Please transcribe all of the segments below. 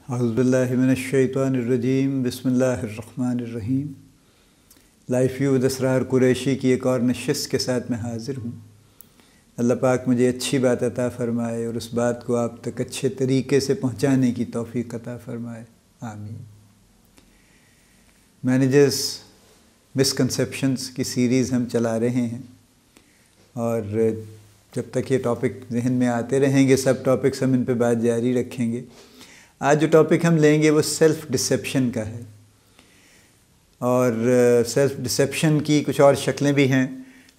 اعوذ باللہ من الشیطان الرجیم بسم اللہ الرحمن الرحیم۔ لائف ویو ود اسرار قریشی کی ایک اور نشست کے ساتھ میں حاضر ہوں۔ اللہ پاک مجھے اچھی بات عطا فرمائے اور اس بات کو آپ تک اچھے طریقے سے پہنچانے کی توفیق عطا فرمائے، آمین۔ مینیجرز مسکنسیپشنز کی سیریز ہم چلا رہے ہیں اور جب تک یہ ٹاپک ذہن میں آتے رہیں گے سب ٹاپکس ہم ان پہ بات جاری رکھیں گے۔ آج جو ٹاپک ہم لیں گے وہ سیلف ڈسیپشن کا ہے، اور سیلف ڈسیپشن کی کچھ اور شکلیں بھی ہیں،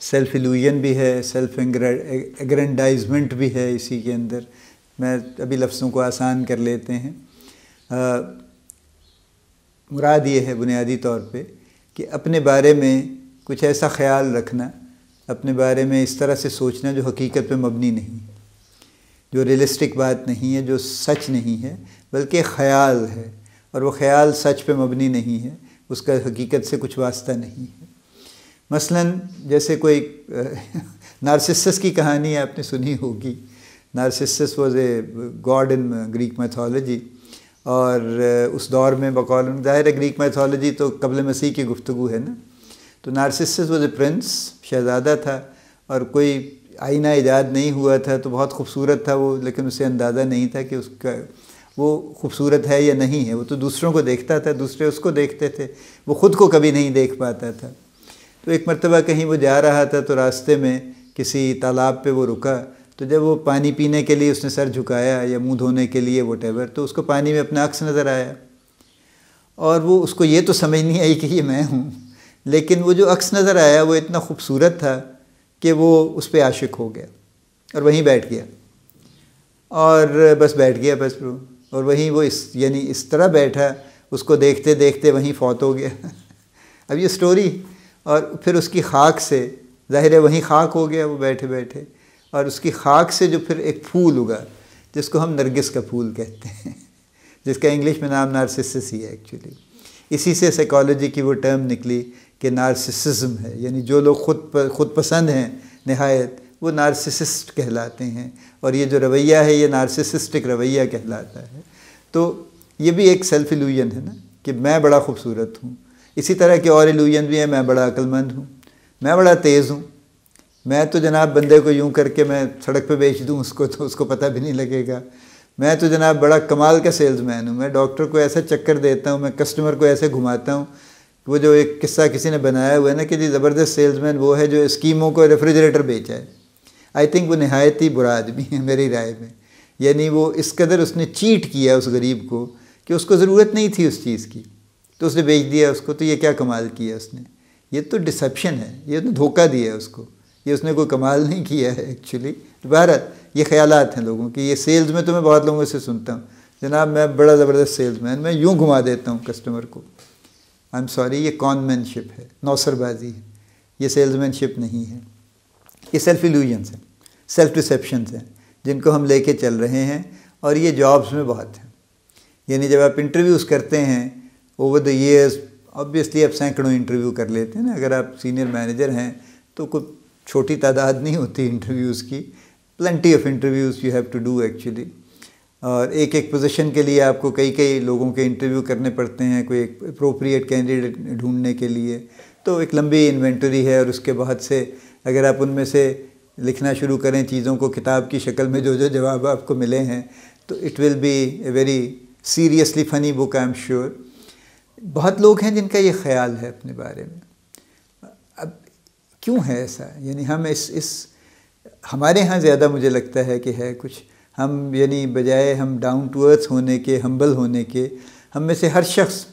سیلف ایلوژن بھی ہے، سیلف ایگرینڈائزمنٹ بھی ہے اسی کے اندر۔ میں ابھی لفظوں کو آسان کر لیتے ہیں۔ مراد یہ ہے بنیادی طور پہ کہ اپنے بارے میں کچھ ایسا خیال رکھنا، اپنے بارے میں اس طرح سے سوچنا جو حقیقت پہ مبنی نہیں، جو ریئلسٹک بات نہیں ہے، جو سچ نہیں ہے بلکہ خیال ہے، اور وہ خیال سچ پہ مبنی نہیں ہے، اس کا حقیقت سے کچھ واسطہ نہیں ہے۔ مثلاً جیسے کوئی نارسسس کی کہانی آپ نے سنی ہوگی۔ Narcissus was a god in Greek mythology, اور اس دور میں بقول ظاہر ہے گریک میتھولوجی تو قبل مسیح کی گفتگو ہے نا، تو نارسسس واز اے پرنس، شہزادہ تھا، اور کوئی آئینہ ایجاد نہیں ہوا تھا، تو بہت خوبصورت تھا وہ، لیکن اسے اندازہ نہیں تھا کہ اس کا وہ خوبصورت ہے یا نہیں ہے۔ وہ تو دوسروں کو دیکھتا تھا، دوسرے اس کو دیکھتے تھے، وہ خود کو کبھی نہیں دیکھ پاتا تھا۔ تو ایک مرتبہ کہیں وہ جا رہا تھا تو راستے میں کسی تالاب پہ وہ رکا، تو جب وہ پانی پینے کے لیے اس نے سر جھکایا یا منہ دھونے کے لیے واٹ ایور، تو اس کو پانی میں اپنا عکس نظر آیا، اور وہ اس کو یہ تو سمجھ نہیں آئی کہ یہ میں ہوں، لیکن وہ جو عکس نظر آیا وہ اتنا خوبصورت تھا کہ وہ اس پہ عاشق ہو گیا اور وہیں بیٹھ گیا، اور بس بیٹھ گیا بس وہ، اور وہیں وہ اس طرح بیٹھا، اس کو دیکھتے دیکھتے وہیں فوت ہو گیا۔ اب یہ سٹوری، اور پھر اس کی خاک سے، ظاہر ہے وہیں خاک ہو گیا وہ بیٹھے بیٹھے، اور اس کی خاک سے جو پھر ایک پھول اگا جس کو ہم نرگس کا پھول کہتے ہیں، جس کا انگلش میں نام نارسسس ہی ہے ایکچولی۔ اسی سے سائیکالوجی کی وہ ٹرم نکلی کہ نارسسزم ہے، یعنی جو لوگ خود پسند ہیں نہایت وہ نارسسسٹ کہلاتے ہیں، اور یہ جو رویہ ہے یہ نارسسسٹک رویہ کہلاتا ہے۔ تو یہ بھی ایک سیلف ایلوژن ہے نا، کہ میں بڑا خوبصورت ہوں۔ اسی طرح کے اور ایلوژن بھی ہیں، میں بڑا عقل مند ہوں، میں بڑا تیز ہوں، میں تو جناب بندے کو یوں کر کے میں سڑک پہ بیچ دوں اس کو تو اس کو پتہ بھی نہیں لگے گا، میں تو جناب بڑا کمال کا سیلز مین ہوں، میں ڈاکٹر کو ایسا چکر دیتا ہوں، میں کسٹمر کو ایسے گھماتا ہوں۔ وہ جو ایک قصہ کسی نے بنایا ہوا ہے نا کہ جی زبردست سیلز مین وہ ہے جو اسکیموں کو ریفریجریٹر بیچا ہے، آئی تھنک وہ نہایت ہی برا آدمی ہے میری رائے میں۔ یعنی وہ اس قدر اس نے چیٹ کیا اس غریب کو کہ اس کو ضرورت نہیں تھی اس چیز کی، تو اس نے بیچ دیا اس کو۔ تو یہ کیا کمال کیا اس نے؟ یہ تو ڈسیپشن ہے، یہ تو دھوکہ دیا اس کو، یہ اس نے کوئی کمال نہیں کیا ہے ایکچولی۔ بہرحال یہ خیالات ہیں لوگوں کی۔ یہ سیلز میں تو میں بہت لوگوں سے سنتا ہوں، جناب میں بڑا زبردست سیلز مین، میں یوں گھما دیتا ہوں کسٹمر کو۔ آئی ایم سوری، یہ کون مین شپ ہے، نوسر بازی ہے، یہ سیلز مین شپ نہیں ہے۔ یہ سیلف ایلوژنس ہیں، سیلف ڈسیپشنز ہیں جن کو ہم لے کے چل رہے ہیں، اور یہ جابس میں بہت ہیں۔ یعنی جب آپ انٹرویوز کرتے ہیں اوور دا ایئرز، آبویسلی آپ سینکڑوں انٹرویو کر لیتے ہیں نا، اگر آپ سینئر مینیجر ہیں تو کوئی چھوٹی تعداد نہیں ہوتی انٹرویوز کی، plenty of interviews you have to do actually, اور ایک ایک پوزیشن کے لیے آپ کو کئی لوگوں کے انٹرویو کرنے پڑتے ہیں، کوئی ایک اپروپریٹ کینڈیڈیٹ ڈھونڈنے کے لیے، تو ایک لمبی انوینٹری ہے، اور اس کے بعد سے اگر آپ ان میں سے لکھنا شروع کریں چیزوں کو کتاب کی شکل میں، جو جواب آپ کو ملے ہیں، تو it will be a very seriously funny book I am sure. بہت لوگ ہیں جن کا یہ خیال ہے اپنے بارے میں۔ اب کیوں ہے ایسا؟ یعنی ہم ہمارے ہاں زیادہ مجھے لگتا ہے کہ ہے کچھ، ہم یعنی بجائے ہم ڈاؤن ٹو ارتھ ہونے کے، ہمبل ہونے کے، ہم میں سے ہر شخص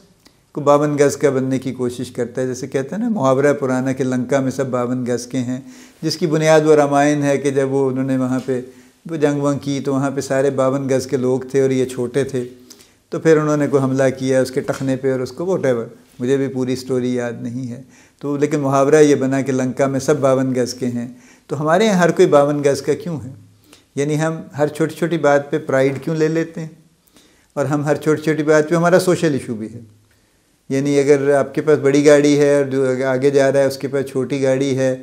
کو 52 گز کا بننے کی کوشش کرتا ہے۔ جیسے کہتا ہے نا محاورہ پرانا کہ لنکا میں سب 52 گز کے ہیں، جس کی بنیاد وہ رامائن ہے کہ جب انہوں نے وہاں پہ وہ جنگ ونگ کی تو وہاں پہ سارے 52 گز کے لوگ تھے اور یہ چھوٹے تھے، تو پھر انہوں نے کوئی حملہ کیا اس کے ٹخنے پہ اور اس کو واٹ ایور، مجھے بھی پوری سٹوری یاد نہیں ہے، تو لیکن محاورہ یہ بنا کہ لنکا میں سب 52 گز کے ہیں۔ تو ہمارے یہاں ہر کوئی 52 گز کا کیوں ہے؟ یعنی ہم ہر چھوٹی چھوٹی بات پہ پرائیڈ کیوں لے لیتے ہیں، اور ہم ہر چھوٹی چھوٹی بات پہ، ہمارا سوشل ایشو بھی ہے۔ یعنی اگر آپ کے پاس بڑی گاڑی ہے اور جو آگے جا رہا ہے اس کے پاس چھوٹی گاڑی ہے،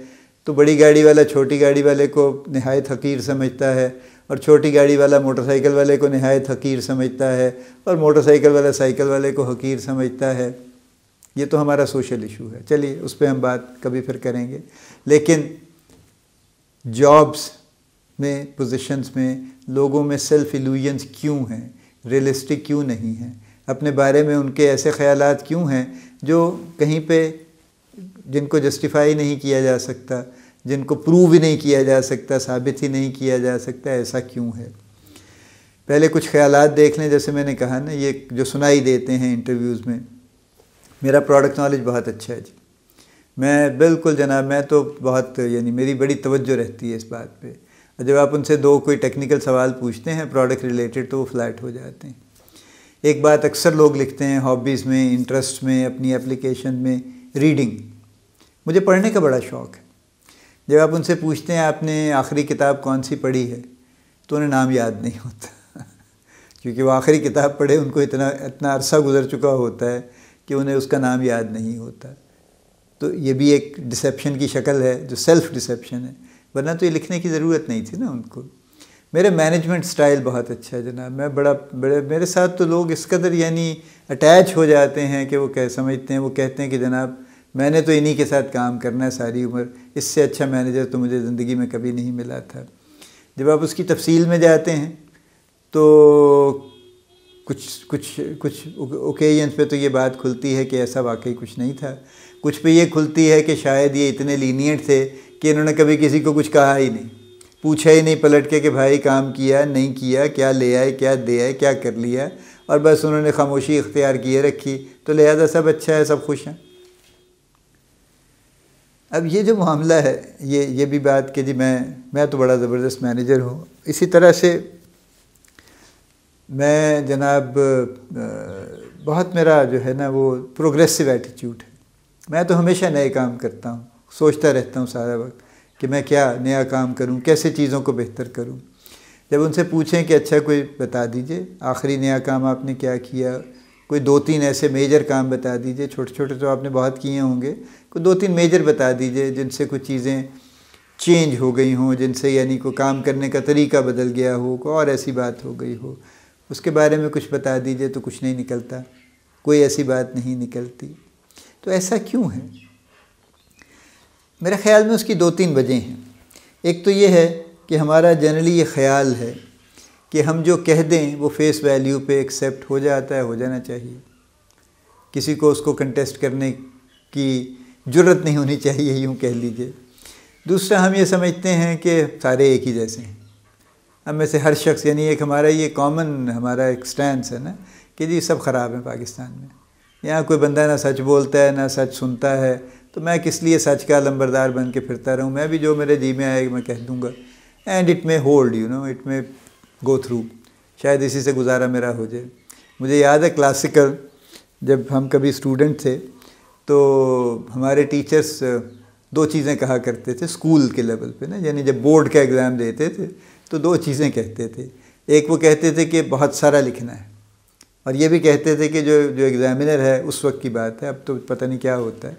تو بڑی گاڑی والا چھوٹی گاڑی والے کو نہایت حقیر سمجھتا ہے، اور چھوٹی گاڑی والا موٹر سائیکل والے کو نہایت حقیر سمجھتا ہے اور موٹر سائیکل والا سائیکل والے کو حقیر سمجھتا ہے. یہ تو ہمارا سوشل ایشو ہے. چلیے اس پہ ہم بات کبھی پھر کریں گے. لیکن جابس میں، پوزیشنز میں لوگوں میں سیلف ایلوژنس کیوں ہیں، ریئلسٹک کیوں نہیں ہیں، اپنے بارے میں ان کے ایسے خیالات کیوں ہیں جو کہیں پہ جن کو جسٹیفائی نہیں کیا جا سکتا، جن کو پروو ہی نہیں کیا جا سکتا، ثابت ہی نہیں کیا جا سکتا، ایسا کیوں ہے؟ پہلے کچھ خیالات دیکھ لیں. جیسے میں نے کہا نا، یہ جو سنائی دیتے ہیں انٹرویوز میں، میرا پروڈکٹ نالج بہت اچھا ہے جی. میں بالکل جناب، میں تو بہت یعنی میری بڑی توجہ رہتی ہے اس بات پہ. جب آپ ان سے دو کوئی ٹیکنیکل سوال پوچھتے ہیں پروڈکٹ ریلیٹڈ تو وہ فلیٹ ہو جاتے ہیں. ایک بات اکثر لوگ لکھتے ہیں ہابیز میں، انٹرسٹ میں، اپنی اپلیکیشن میں، ریڈنگ. مجھے پڑھنے کا بڑا شوق ہے. جب آپ ان سے پوچھتے ہیں آپ نے آخری کتاب کون سی پڑھی ہے تو انہیں نام یاد نہیں ہوتا کیونکہ وہ آخری کتاب پڑھے ان کو اتنا عرصہ گزر چکا ہوتا ہے کہ انہیں اس کا نام یاد نہیں ہوتا. تو یہ بھی ایک ڈسیپشن کی شکل ہے جو سیلف ڈسیپشن ہے، ورنہ تو یہ لکھنے کی ضرورت نہیں تھی نا ان کو. میرے مینجمنٹ سٹائل بہت اچھا ہے جناب. میں بڑے میرے ساتھ تو لوگ اس قدر یعنی اٹیچ ہو جاتے ہیں کہ وہ سمجھتے ہیں، وہ کہتے ہیں کہ جناب میں نے تو انہی کے ساتھ کام کرنا ہے ساری عمر، اس سے اچھا مینیجر تو مجھے زندگی میں کبھی نہیں ملا تھا. جب آپ اس کی تفصیل میں جاتے ہیں تو کچھ اوکیزنس پہ تو یہ بات کھلتی ہے کہ ایسا واقعی کچھ نہیں تھا. کچھ پہ یہ کھلتی ہے کہ شاید یہ اتنے لینیئنٹ تھے کہ انہوں نے کبھی کسی کو کچھ کہا ہی نہیں، پوچھا ہی نہیں پلٹ کے کہ بھائی کام کیا نہیں کیا، کیا لے آئے، کیا دے آئے، کیا کر لیا، اور بس انہوں نے خاموشی اختیار کیے رکھی. تو لہذا سب اچھا ہے، سب خوش ہیں. اب یہ جو معاملہ ہے یہ بھی بات کہ جی میں تو بڑا زبردست مینیجر ہوں. اسی طرح سے میں جناب بہت میرا جو ہے نا وہ پروگریسو ایٹیٹیوڈ ہے. میں تو ہمیشہ نئے کام کرتا ہوں، سوچتا رہتا ہوں سارا وقت کہ میں کیا نیا کام کروں، کیسے چیزوں کو بہتر کروں. جب ان سے پوچھیں کہ اچھا کوئی بتا دیجئے آخری نیا کام آپ نے کیا کیا، کوئی 2-3 ایسے میجر کام بتا دیجئے، چھوٹے چھوٹے تو آپ نے بہت کیے ہوں گے، کوئی 2-3 میجر بتا دیجئے جن سے کچھ چیزیں چینج ہو گئی ہوں، جن سے یعنی کوئی کام کرنے کا طریقہ بدل گیا ہو، کوئی اور ایسی بات ہو گئی ہو، اس کے بارے میں کچھ بتا دیجئے. تو کچھ نہیں نکلتا، کوئی ایسی بات نہیں نکلتی. تو ایسا کیوں ہے؟ میرے خیال میں اس کی 2-3 وجہیں ہیں. ایک تو یہ ہے کہ ہمارا جنرلی یہ خیال ہے کہ ہم جو کہہ دیں وہ فیس ویلیو پہ ایکسیپٹ ہو جاتا ہے، ہو جانا چاہیے. کسی کو اس کو کنٹیسٹ کرنے کی جرت نہیں ہونی چاہیے، یوں کہہ لیجئے. دوسرا، ہم یہ سمجھتے ہیں کہ سارے ایک ہی جیسے ہیں. ہم میں سے ہر شخص یعنی ایک ہمارا یہ کامن ہمارا ایک سٹینس ہے نا کہ جی سب خراب ہیں پاکستان میں. یہاں کوئی بندہ نہ سچ بولتا ہے نہ سچ سنتا ہے، تو میں کس لیے سچ کا لمبردار بن کے پھرتا رہوں. میں بھی جو میرے جی میں آئے میں کہہ دوں گا. اینڈ اٹ میں ہولڈ اٹ میں گو تھرو. شاید اسی سے گزارا میرا ہو جائے. مجھے یاد ہے کلاسیکل جب ہم کبھی اسٹوڈنٹ تھے تو ہمارے ٹیچرز 2 چیزیں کہا کرتے تھے اسکول کے لیول پہ نا، یعنی جب بورڈ کا ایگزام دیتے تھے تو 2 چیزیں کہتے تھے. ایک وہ کہتے تھے کہ بہت سارا لکھنا ہے، اور یہ بھی کہتے تھے کہ جو ایگزامینر ہے اس وقت کی بات ہے، اب تو پتہ نہیں کیا ہوتا ہے،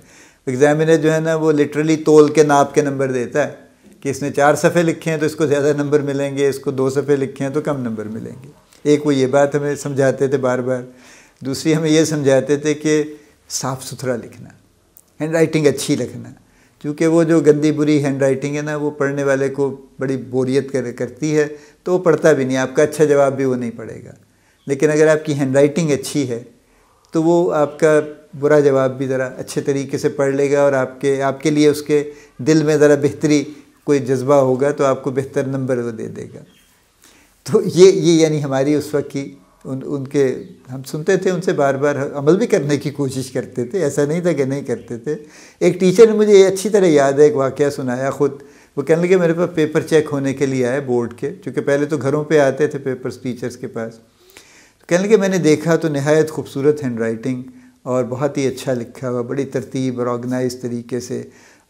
ایگزامینر جو ہے نا وہ لٹرلی تول کے ناپ کے نمبر دیتا ہے کہ اس نے 4 صفحے لکھے ہیں تو اس کو زیادہ نمبر ملیں گے، اس کو 2 صفحے لکھے ہیں تو کم نمبر ملیں گے. ایک وہ یہ بات ہمیں سمجھاتے تھے بار بار. دوسری ہمیں یہ سمجھاتے تھے کہ صاف ستھرا لکھنا، ہینڈ رائٹنگ اچھی لکھنا، کیونکہ وہ جو گندی بری ہینڈ رائٹنگ ہے نا وہ پڑھنے والے کو بڑی بوریت کرتی ہے، تو وہ پڑھتا بھی نہیں. آپ کا اچھا جواب بھی وہ نہیں پڑھے گا. لیکن اگر آپ کی ہینڈ رائٹنگ اچھی ہے تو وہ آپ کا برا جواب بھی ذرا اچھے طریقے سے پڑھ لے گا، اور آپ کے لیے اس کے دل میں ذرا بہتری کوئی جذبہ ہوگا تو آپ کو بہتر نمبر وہ دے دے گا. تو یہ یعنی ہماری اس وقت کی ان کے ہم سنتے تھے، ان سے بار بار عمل بھی کرنے کی کوشش کرتے تھے. ایسا نہیں تھا کہ نہیں کرتے تھے. ایک ٹیچر نے مجھے یہ اچھی طرح یاد ہے، ایک واقعہ سنایا خود. وہ کہنے لگے میرے پاس پیپر چیک ہونے کے لیے آئے بورڈ کے، چونکہ پہلے تو گھروں پہ آتے تھے پیپرز ٹیچرز کے پاس. کہنے لگے میں نے دیکھا تو نہایت خوبصورت ہینڈ رائٹنگ اور بہت ہی اچھا لکھا ہوا، بڑی ترتیب اور آرگنائز طریقے سے.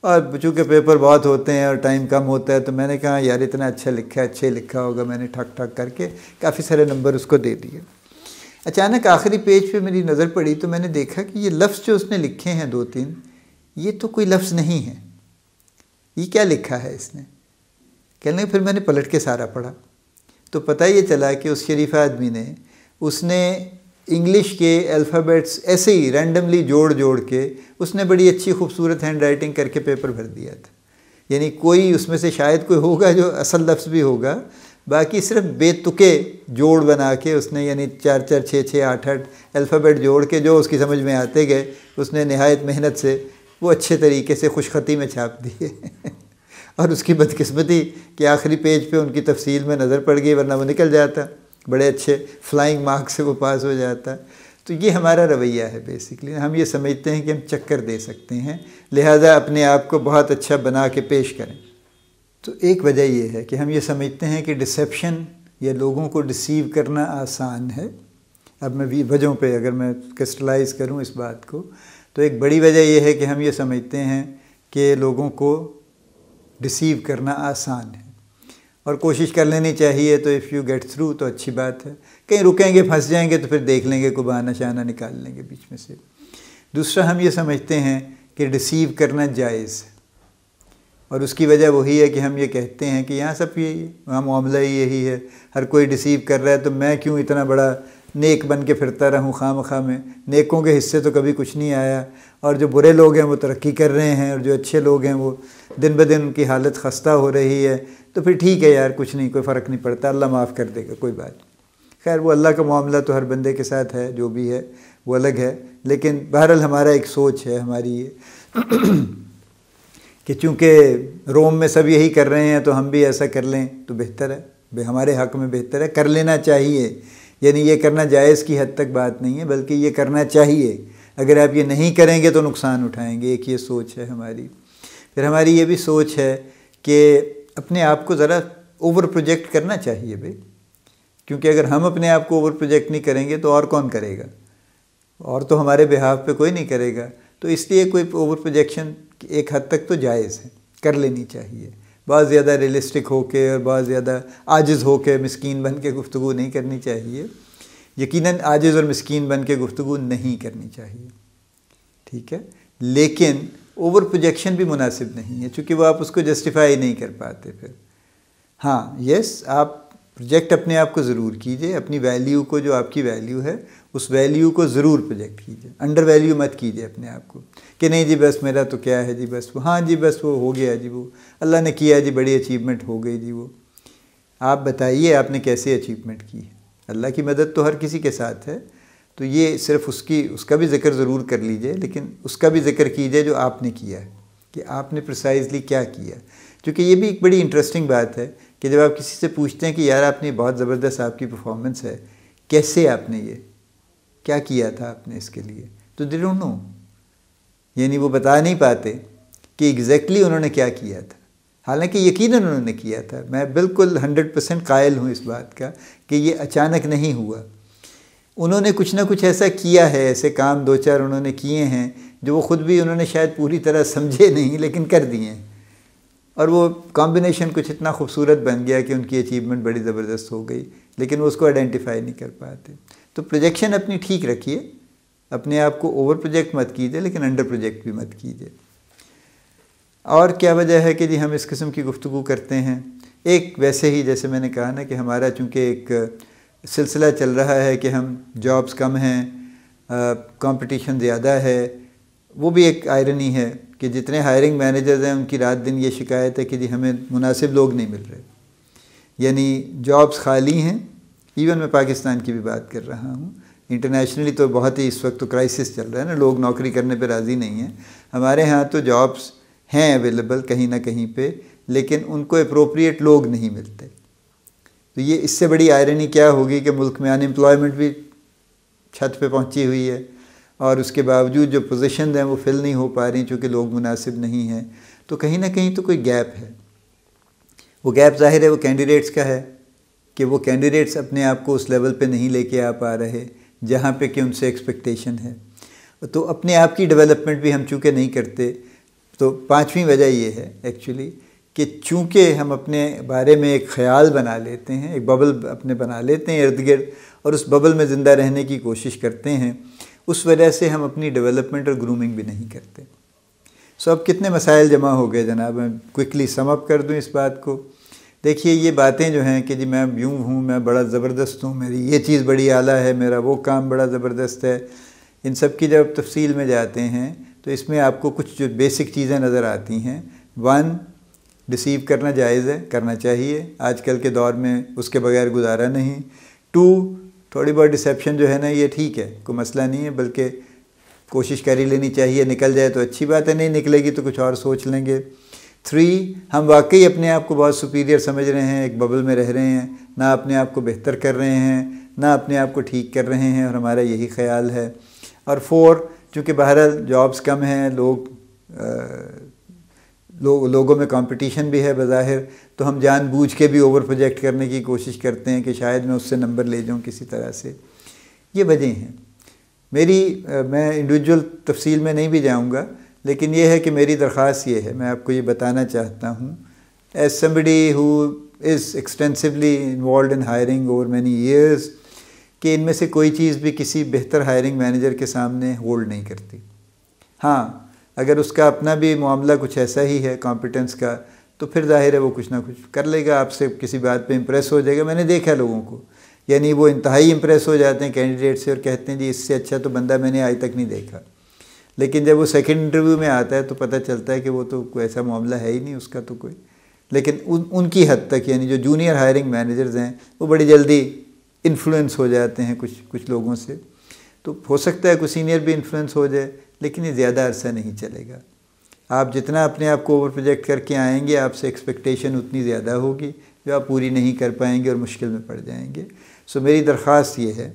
اور چونکہ پیپر بہت ہوتے ہیں اور ٹائم کم ہوتا ہے تو میں نے کہا یار اتنا اچھا لکھا ہے، اچھے لکھا ہوگا. میں نے ٹھک ٹھک کر کے کافی سارے نمبر اس کو دے دیے. اچانک آخری پیج پہ میری نظر پڑی تو میں نے دیکھا کہ یہ لفظ جو اس نے لکھے ہیں 2-3 یہ تو کوئی لفظ نہیں ہے. یہ کیا لکھا ہے اس نے؟ کہنے لگے پھر میں نے پلٹ کے سارا پڑھا. تو پتہ یہ چلا کہ اس شریف آدمی نے اس نے انگلش کے الفابیٹس ایسے ہی رینڈملی جوڑ کے اس نے بڑی اچھی خوبصورت ہینڈ رائٹنگ کر کے پیپر بھر دیا تھا. یعنی کوئی اس میں سے شاید کوئی ہوگا جو اصل لفظ بھی ہوگا، باقی صرف بے تکے جوڑ بنا کے اس نے، یعنی 4 4 6 6 8 8 الفابیٹ جوڑ کے جو اس کی سمجھ میں آتے گئے اس نے نہایت محنت سے وہ اچھے طریقے سے خوش خطی میں چھاپ دیے. اور اس کی بدقسمتی کہ آخری پیج پہ ان کی تفصیل میں نظر پڑ گئی، ورنہ وہ نکل جاتا، بڑے اچھے فلائنگ مارک سے وہ پاس ہو جاتا. تو یہ ہمارا رویہ ہے بیسکلی. ہم یہ سمجھتے ہیں کہ ہم چکر دے سکتے ہیں، لہٰذا اپنے آپ کو بہت اچھا بنا کے پیش کریں. تو ایک وجہ یہ ہے کہ ہم یہ سمجھتے ہیں کہ ڈسیپشن یا لوگوں کو ڈسیو کرنا آسان ہے. اب میں وجہوں پہ اگر میں کرسٹلائز کروں اس بات کو، تو ایک بڑی وجہ یہ ہے کہ ہم یہ سمجھتے ہیں کہ لوگوں کو ڈسیو کرنا آسان ہے اور کوشش کر لینی چاہیے. تو اف یو گیٹ تھرو تو اچھی بات ہے، کہیں رکیں گے پھنس جائیں گے تو پھر دیکھ لیں گے کوئی بہانہ شانہ نکال لیں گے بیچ میں سے. دوسرا ہم یہ سمجھتے ہیں کہ ڈسیو کرنا جائز ہے، اور اس کی وجہ وہی ہے کہ ہم یہ کہتے ہیں کہ یہاں سب یہی ہے، وہاں معاملہ ہی یہی ہے، ہر کوئی ڈسیو کر رہا ہے تو میں کیوں اتنا بڑا نیک بن کے پھرتا رہوں خواہ مخواہ میں. نیکوں کے حصے تو کبھی کچھ نہیں آیا، اور جو برے لوگ ہیں وہ ترقی کر رہے ہیں، اور جو اچھے لوگ ہیں وہ دن بدن ان کی حالت خستہ ہو رہی ہے. تو پھر ٹھیک ہے یار، کچھ نہیں، کوئی فرق نہیں پڑتا، اللہ معاف کر دے گا، کوئی بات نہیں. خیر وہ اللہ کا معاملہ تو ہر بندے کے ساتھ ہے، جو بھی ہے وہ الگ ہے. لیکن بہرحال ہمارا ایک سوچ ہے ہماری یہ کہ چونکہ روم میں سب یہی کر رہے ہیں تو ہم بھی ایسا کر لیں تو بہتر ہے، ہمارے حق میں بہتر ہے، کر لینا چاہیے. یعنی یہ کرنا جائز کی حد تک بات نہیں ہے، بلکہ یہ کرنا چاہیے. اگر آپ یہ نہیں کریں گے تو نقصان اٹھائیں گے. ایک یہ سوچ ہے ہماری. پھر ہماری یہ بھی سوچ ہے کہ اپنے آپ کو ذرا اوور پروجیکٹ کرنا چاہیے بھائی، کیونکہ اگر ہم اپنے آپ کو اوور پروجیکٹ نہیں کریں گے تو اور کون کرے گا؟ اور تو ہمارے بہاف پہ کوئی نہیں کرے گا. تو اس لیے کوئی اوور پروجیکشن ایک حد تک تو جائز ہے، کر لینی چاہیے. بہت زیادہ ریئلسٹک ہو کے اور بہت زیادہ عاجز ہو کے مسکین بن کے گفتگو نہیں کرنی چاہیے. یقیناً عاجز اور مسکین بن کے گفتگو نہیں کرنی چاہیے، ٹھیک ہے. لیکن اوور پروجیکشن بھی مناسب نہیں ہے، چونکہ وہ آپ اس کو جسٹیفائی نہیں کر پاتے پھر. ہاں یس، آپ پروجیکٹ اپنے آپ کو ضرور کیجئے، اپنی ویلیو کو، جو آپ کی ویلیو ہے اس ویلیو کو ضرور پروجیکٹ کیجئے. انڈر ویلیو مت کیجئے اپنے آپ کو کہ نہیں جی بس میرا تو کیا ہے جی، بس وہ، ہاں جی بس وہ ہو گیا جی، وہ اللہ نے کیا جی، بڑی اچیومنٹ ہو گئی جی. وہ آپ بتائیے آپ نے کیسے اچیومنٹ کی ہے؟ اللہ کی مدد تو ہر کسی کے ساتھ ہے. تو یہ صرف اس کا بھی ذکر ضرور کر لیجئے، لیکن اس کا بھی ذکر کیجئے جو آپ نے کیا ہے، کہ آپ نے پریسائزلی کیا کیا. کیونکہ یہ بھی ایک بڑی انٹرسٹنگ بات ہے کہ جب آپ کسی سے پوچھتے ہیں کہ یار آپ نے بہت زبردست آپ کی پرفارمنس ہے، کیسے آپ نے یہ کیا کیا تھا آپ نے اس کے لیے، تو دے ڈونٹ نو. یعنی وہ بتا نہیں پاتے کہ ایگزیکٹلی انہوں نے کیا کیا تھا، حالانکہ یقیناً انہوں نے کیا تھا. میں بالکل 100% قائل ہوں اس بات کا کہ یہ اچانک نہیں ہوا. انہوں نے کچھ نہ کچھ ایسا کیا ہے، ایسے کام 2-4 انہوں نے کیے ہیں جو وہ خود بھی انہوں نے شاید پوری طرح سمجھے نہیں، لیکن کر دیے ہیں. اور وہ کمبینیشن کچھ اتنا خوبصورت بن گیا کہ ان کی اچیومنٹ بڑی زبردست ہو گئی، لیکن وہ اس کو آئیڈینٹیفائی نہیں کر پاتے. تو پروجیکشن اپنی ٹھیک رکھیے، اپنے آپ کو اوور پروجیکٹ مت کیجیے، لیکن انڈر پروجیکٹ بھی مت کیجیے. اور کیا وجہ ہے کہ جی ہم اس قسم کی گفتگو کرتے ہیں؟ ایک ویسے ہی جیسے میں نے کہا نا کہ ہمارا چونکہ ایک سلسلہ چل رہا ہے کہ ہم جابز کم ہیں، کمپٹیشن زیادہ ہے. وہ بھی ایک آئرنی ہے کہ جتنے ہائرنگ مینیجرز ہیں ان کی رات دن یہ شکایت ہے کہ جی ہمیں مناسب لوگ نہیں مل رہے. یعنی جابز خالی ہیں. ایون میں پاکستان کی بھی بات کر رہا ہوں، انٹرنیشنلی تو بہت ہی اس وقت تو کرائسس چل رہا ہے نا، لوگ نوکری کرنے پہ راضی نہیں ہیں. ہمارے ہاں تو جابز ہیں اویلیبل کہیں نہ کہیں پہ، لیکن ان کو اپروپریٹ لوگ نہیں ملتے. تو یہ اس سے بڑی آئرنی کیا ہوگی کہ ملک میں ان امپلائمنٹ بھی چھت پہ پہنچی ہوئی ہے، اور اس کے باوجود جو پوزیشنز ہیں وہ فل نہیں ہو پا رہی چونکہ لوگ مناسب نہیں ہیں. تو کہیں نہ کہیں تو کوئی گیپ ہے. وہ گیپ ظاہر ہے وہ کینڈیڈیٹس کا ہے کہ وہ کینڈیڈیٹس اپنے آپ کو اس لیول پہ نہیں لے کے آ پا رہے جہاں پہ کہ ان سے ایکسپیکٹیشن ہے. تو اپنے آپ کی ڈیولپمنٹ بھی ہم چونکہ نہیں کرتے. تو 5ویں وجہ یہ ہے ایکچولی کہ چونکہ ہم اپنے بارے میں ایک خیال بنا لیتے ہیں، ایک ببل اپنے بنا لیتے ہیں ارد گرد، اور اس ببل میں زندہ رہنے کی کوشش کرتے ہیں، اس وجہ سے ہم اپنی ڈیولپمنٹ اور گرومنگ بھی نہیں کرتے. اب کتنے مسائل جمع ہو گئے جناب. میں کوئکلی سم اپ کر دوں اس بات کو دیکھیے یہ باتیں جو ہیں کہ جی میں یوں ہوں، میں بڑا زبردست ہوں، میری یہ چیز بڑی اعلیٰ ہے، میرا وہ کام بڑا زبردست ہے، ان سب کی جب تفصیل میں جاتے ہیں تو اس میں آپ کو کچھ جو بیسک چیزیں نظر آتی ہیں. 1 ڈسیو کرنا جائز ہے، کرنا چاہیے، آج کل کے دور میں اس کے بغیر گزارا نہیں. 2 تھوڑی بہت ڈسیپشن جو ہے نا یہ ٹھیک ہے، کوئی مسئلہ نہیں ہے، بلکہ کوشش کر ہی لینی چاہیے، نکل جائے تو اچھی بات ہے، نہیں نکلے گی تو کچھ اور سوچ لیں گے. 3 ہم واقعی اپنے آپ کو بہت سپیریئر سمجھ رہے ہیں، ایک ببل میں رہ رہے ہیں، نہ اپنے آپ کو بہتر کر رہے ہیں، نہ اپنے آپ کو ٹھیک کر رہے ہیں، اور ہمارا یہی خیال ہے. اور 4 چونکہ بہرحال جابس کم ہیں، لوگوں میں کمپٹیشن بھی ہے بظاہر، تو ہم جان بوجھ کے بھی اوور پروجیکٹ کرنے کی کوشش کرتے ہیں کہ شاید میں اس سے نمبر لے جاؤں کسی طرح سے. یہ وجہ ہیں میں انڈیویجول تفصیل میں نہیں بھی جاؤں گا، لیکن یہ ہے کہ میری درخواست یہ ہے، میں آپ کو یہ بتانا چاہتا ہوں as somebody who is extensively involved in hiring over many years کہ ان میں سے کوئی چیز بھی کسی بہتر ہائرنگ مینیجر کے سامنے ہولڈ نہیں کرتی. ہاں اگر اس کا اپنا بھی معاملہ کچھ ایسا ہی ہے کمپیٹنس کا، تو پھر ظاہر ہے وہ کچھ نہ کچھ کر لے گا، آپ سے کسی بات پہ امپریس ہو جائے گا. میں نے دیکھا لوگوں کو، یعنی وہ انتہائی امپریس ہو جاتے ہیں کینڈیڈیٹ سے اور کہتے ہیں جی اس سے اچھا تو بندہ میں نے آج تک نہیں دیکھا. لیکن جب وہ سیکنڈ انٹرویو میں آتا ہے تو پتہ چلتا ہے کہ وہ تو کوئی ایسا معاملہ ہے ہی نہیں اس کا تو کوئی. لیکن ان کی حد تک، یعنی جو جونیئر ہائرنگ مینیجرز ہیں وہ بڑی جلدی انفلوئنس ہو جاتے ہیں کچھ لوگوں سے. تو ہو سکتا ہے کوئی سینئر بھی انفلوئنس ہو جائے، لیکن یہ زیادہ عرصہ نہیں چلے گا. آپ جتنا اپنے آپ کو اوور پروجیکٹ کر کے آئیں گے، آپ سے ایکسپیکٹیشن اتنی زیادہ ہوگی جو آپ پوری نہیں کر پائیں گے اور مشکل میں پڑ جائیں گے. سو میری درخواست یہ ہے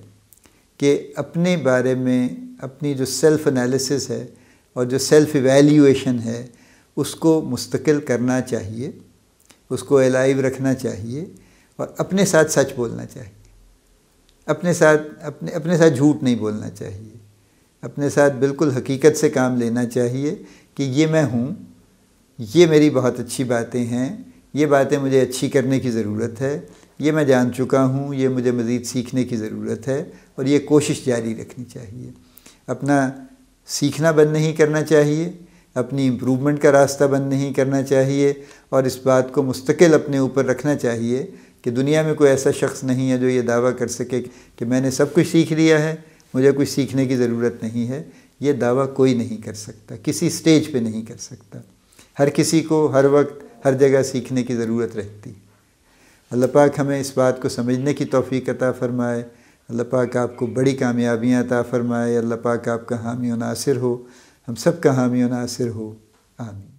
کہ اپنے بارے میں اپنی جو سیلف انالیسس ہے اور جو سیلف ایویلیویشن ہے اس کو مستقل کرنا چاہیے، اس کو الائیو رکھنا چاہیے، اور اپنے ساتھ سچ بولنا چاہیے. اپنے ساتھ جھوٹ نہیں بولنا چاہیے، اپنے ساتھ بالکل حقیقت سے کام لینا چاہیے کہ یہ میں ہوں، یہ میری بہت اچھی باتیں ہیں، یہ باتیں مجھے اچھی کرنے کی ضرورت ہے، یہ میں جان چکا ہوں، یہ مجھے مزید سیکھنے کی ضرورت ہے، اور یہ کوشش جاری رکھنی چاہیے. اپنا سیکھنا بند نہیں کرنا چاہیے، اپنی امپروومنٹ کا راستہ بند نہیں کرنا چاہیے، اور اس بات کو مستقل اپنے اوپر رکھنا چاہیے کہ دنیا میں کوئی ایسا شخص نہیں ہے جو یہ دعویٰ کر سکے کہ میں نے سب کچھ سیکھ لیا ہے، مجھے کچھ سیکھنے کی ضرورت نہیں ہے. یہ دعویٰ کوئی نہیں کر سکتا، کسی سٹیج پہ نہیں کر سکتا. ہر کسی کو ہر وقت ہر جگہ سیکھنے کی ضرورت رہتی. اللہ پاک ہمیں اس بات کو سمجھنے کی توفیق عطا فرمائے. اللہ پاک آپ کو بڑی کامیابیاں عطا فرمائے. اللہ پاک آپ کا حامی و ناصر ہو، ہم سب کا حامی و ناصر ہو. آمین.